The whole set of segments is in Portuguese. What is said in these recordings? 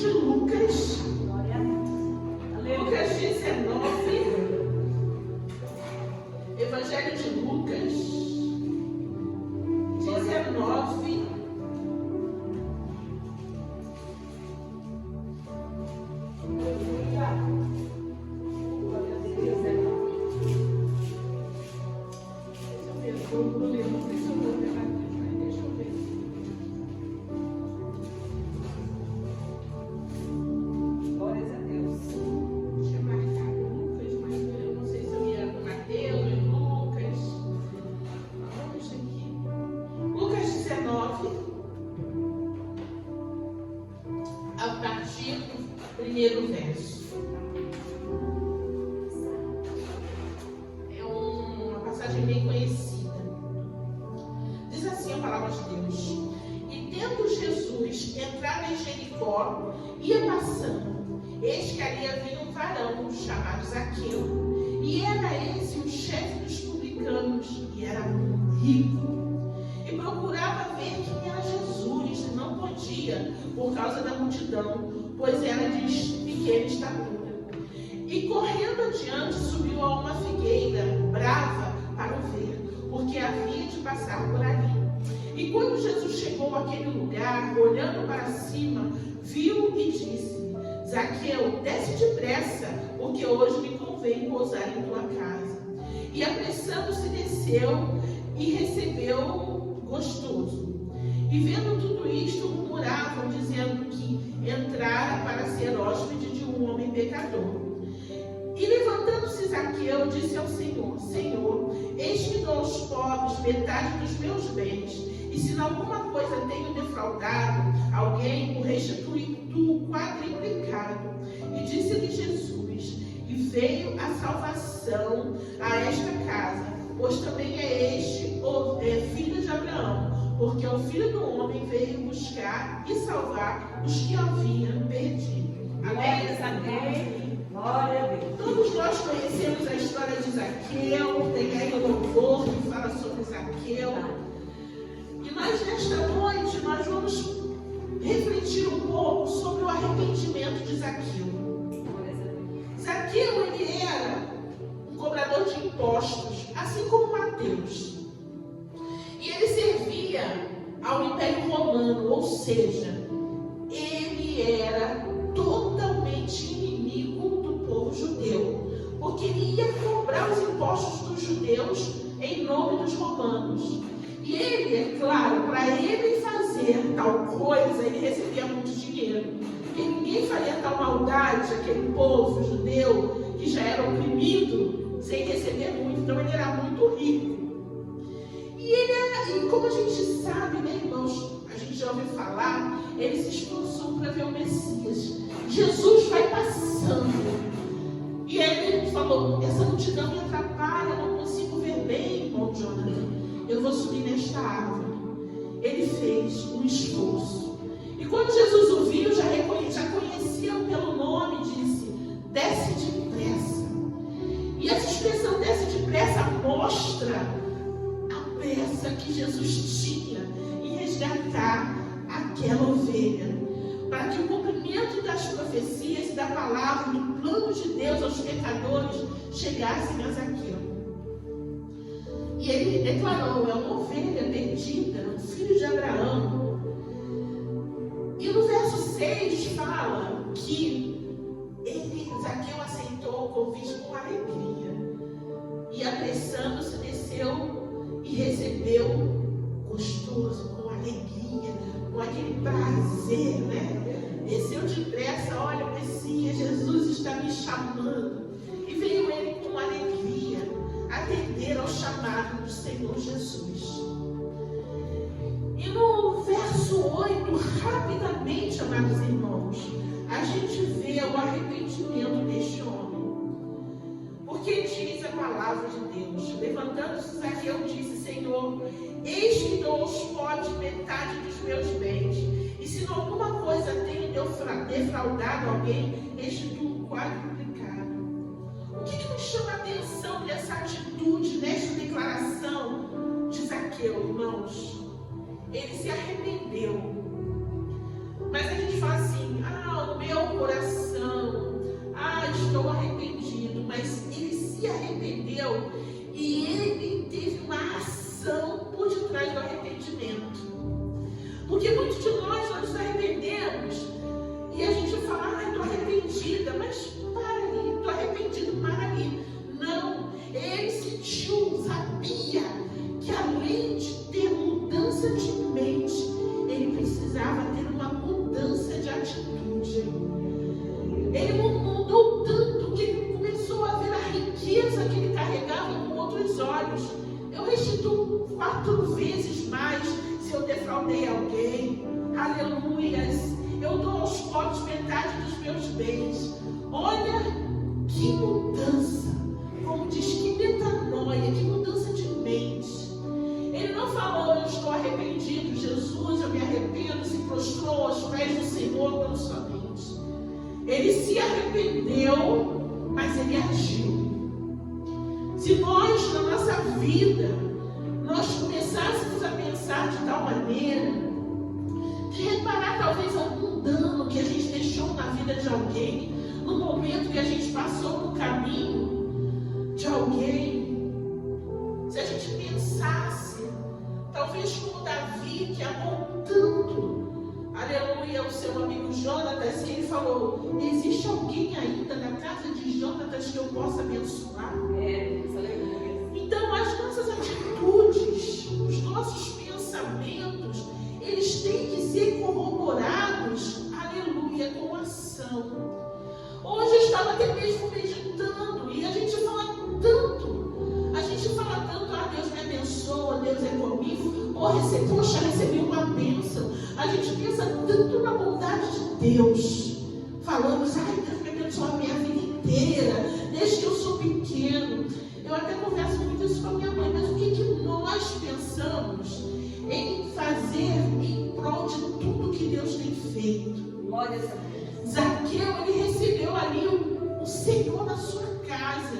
de Lucas. Lucas 19. Evangelho de Lucas 19. A partir do primeiro verso. É uma passagem bem conhecida. Diz assim a palavra de Deus: E tendo Jesus entrado em Jericó, ia passando, eis que ali havia um varão chamado Zaqueu, e era esse o chefe dos publicanos, e era muito rico. E procurava ver quem era Jesus, e não podia, por causa da multidão, pois era de pequena estatura. E correndo adiante, subiu a uma figueira brava para o ver, porque havia de passar por ali. E quando Jesus chegou àquele lugar, olhando para cima, viu e disse: Zaqueu, desce depressa, porque hoje me convém pousar em tua casa. E apressando-se, desceu e recebeu gostoso. E vendo tudo isto, murmuravam, dizendo que entrara para ser hóspede de um homem pecador. E levantando-se Zaqueu, disse ao Senhor: Senhor, eis que dou aos pobres metade dos meus bens, e se em alguma coisa tenho defraudado alguém, o restitui tu quadriplicado. E disse-lhe Jesus: E veio a salvação a esta casa, pois também é este filho de Abraão, porque o Filho do Homem veio buscar e salvar os que haviam perdido. Amém? Amém. Glória a Deus. Todos nós conhecemos a história de Zaqueu, tem aí o louvor que fala sobre Zaqueu. E nós, nesta noite, nós vamos refletir um pouco sobre o arrependimento de Zaqueu. Zaqueu, ele era um cobrador de impostos, assim como Mateus. E ele servia ao Império Romano, ou seja, ele era totalmente inimigo do povo judeu, porque ele ia cobrar os impostos dos judeus em nome dos romanos. E ele, é claro, para ele fazer tal coisa, ele recebia muito dinheiro. Porque ninguém faria tal maldade, aquele povo judeu que já era oprimido, sem receber muito. Então ele era muito rico. E como a gente sabe, né, irmãos, a gente já ouviu falar, ele se esforçou para ver o Messias. Jesus vai passando. E aí ele falou: essa multidão me atrapalha, eu não consigo ver bem, irmão Jonathan. Eu vou subir nesta árvore. Ele fez um esforço. E quando Jesus o viu, já conhecia-o pelo nome, disse: desce depressa. E essa expressão desce depressa mostra essa que Jesus tinha em resgatar aquela ovelha, para que o cumprimento das profecias e da palavra, do plano de Deus aos pecadores, chegassem a Zaqueu. E ele declarou: é uma ovelha perdida, um filho de Abraão. E no verso 6 fala que Zaqueu aceitou o convite com alegria, e apressando-se desceu e recebeu gostoso, com alegria, com aquele prazer, né? Desceu depressa: olha, o Messias, Jesus está me chamando. E veio ele com alegria atender ao chamado do Senhor Jesus. E no verso 8, rapidamente, amados irmãos, a gente vê o arrependimento deste homem. Porque diz a palavra de Deus: levantando-se Zaqueu, disse: Senhor, eis que dou aos pobres metade dos meus bens, e se em alguma coisa tenho defraudado alguém, restituo quadruplicado. O que nos chama a atenção nessa atitude, nesta declaração de Zaqueu, ele se arrependeu. Mas a gente fala assim: no Porque muitos de nós nos arrependemos e a gente fala, estou arrependida, mas para ali, estou arrependido, para ali. Não, ele sentiu, sabia que além de ter mudança de mente, ele precisava ter uma mudança de atitude. Ele mudou tanto que ele começou a ver a riqueza que ele carregava com outros olhos. Eu restituo 4 vezes mais se eu defraudei alguém. Aleluias. Eu dou aos pobres metade dos meus bens. Olha que mudança. Como diz, que metanoia, que mudança de mente. Ele não falou, eu estou arrependido, Jesus, eu me arrependo, se prostrou aos pés do Senhor tão somente. Ele se arrependeu, mas ele agiu. Se nós, na nossa vida, nós começássemos a pensar de tal maneira, de reparar talvez algum dano que a gente deixou na vida de alguém, no momento que a gente passou no caminho de alguém, se a gente pensasse, talvez como Davi, que amou tanto, aleluia, o seu amigo Jonatas, e ele falou, existe alguém ainda na casa de Jonatas que eu possa abençoar? Então as nossas atitudes, os nossos pensamentos, eles têm que ser corroborados, aleluia, com ação. Hoje eu estava até mesmo meditando e a gente fala tanto, Deus me abençoa, Deus é comigo, poxa, recebi uma bênção. A gente pensa tanto na bondade de Deus, falamos, Deus me abençoa a minha vida inteira, desde que eu sou pequeno. Eu até converso muito isso com a minha mãe, mas o que nós pensamos em fazer em prol de tudo que Deus tem feito? Zaqueu, ele recebeu ali o Senhor na sua casa.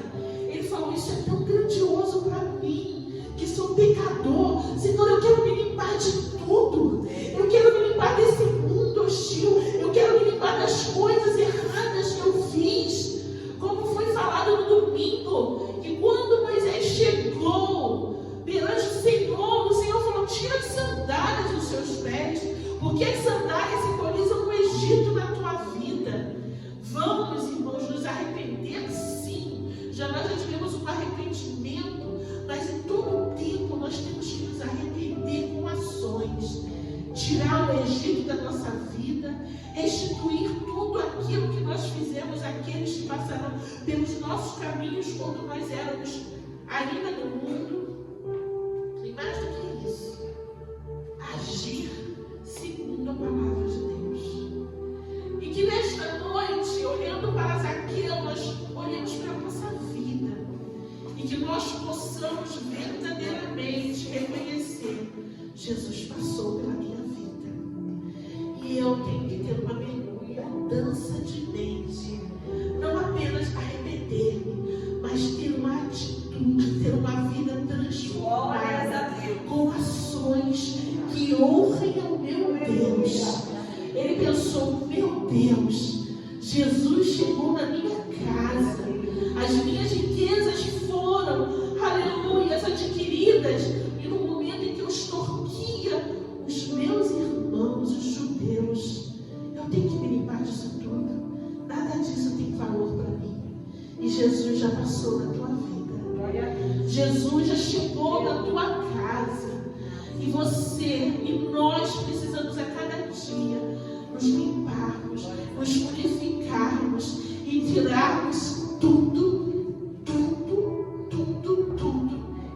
Ele falou, isso é tão grandioso para mim, que sou pecador, Senhor, eu quero me limpar de tudo. Eu quero me limpar desse mundo hostil. Eu quero me limpar das coisas erradas que eu fiz. Como foi falado no domingo, que quando Moisés chegou perante o Senhor falou, tira as sandálias dos seus pés, porque as sandálias simbolizam o Egito na tua vida. Vamos, irmãos, nos arrepender, sim. Nós já tivemos um arrependimento, mas em todo o tempo nós temos que nos arrepender com ações. Tirar o Egito da nossa vida, restituir tudo aquilo que nós fizemos àqueles que passaram pelos nossos caminhos quando nós éramos ainda no mundo. E mais do que isso, agir segundo a palavra de Deus. E que nesta noite, olhando para Zaqueu, nós olhemos para a nossa vida e que nós possamos verdadeiramente reconhecer, Jesus passou pela minha vida e eu tenho que ter uma mudança de mente, não apenas arrepender-me, mas ter uma atitude, ter uma vida transformada com ações que honrem ao meu Deus. Ele pensou, meu Deus, Jesus chegou na minha casa, as minhas riquezas foram, aleluia, adquiridas, e no momento em que eu extorquia os meus irmãos, os judeus, eu tenho que me limpar disso tudo. Nada disso tem valor para mim. E Jesus já passou na tua vida. Jesus já chegou na tua casa. E você e nós precisamos a cada dia nos limparmos, nos purificarmos e tirarmos tudo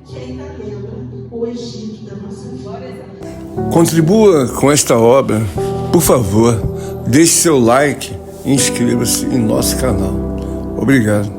que ainda lembra o Egito da nossa vida. Contribua com esta obra, por favor, deixe seu like e inscreva-se em nosso canal. Obrigado.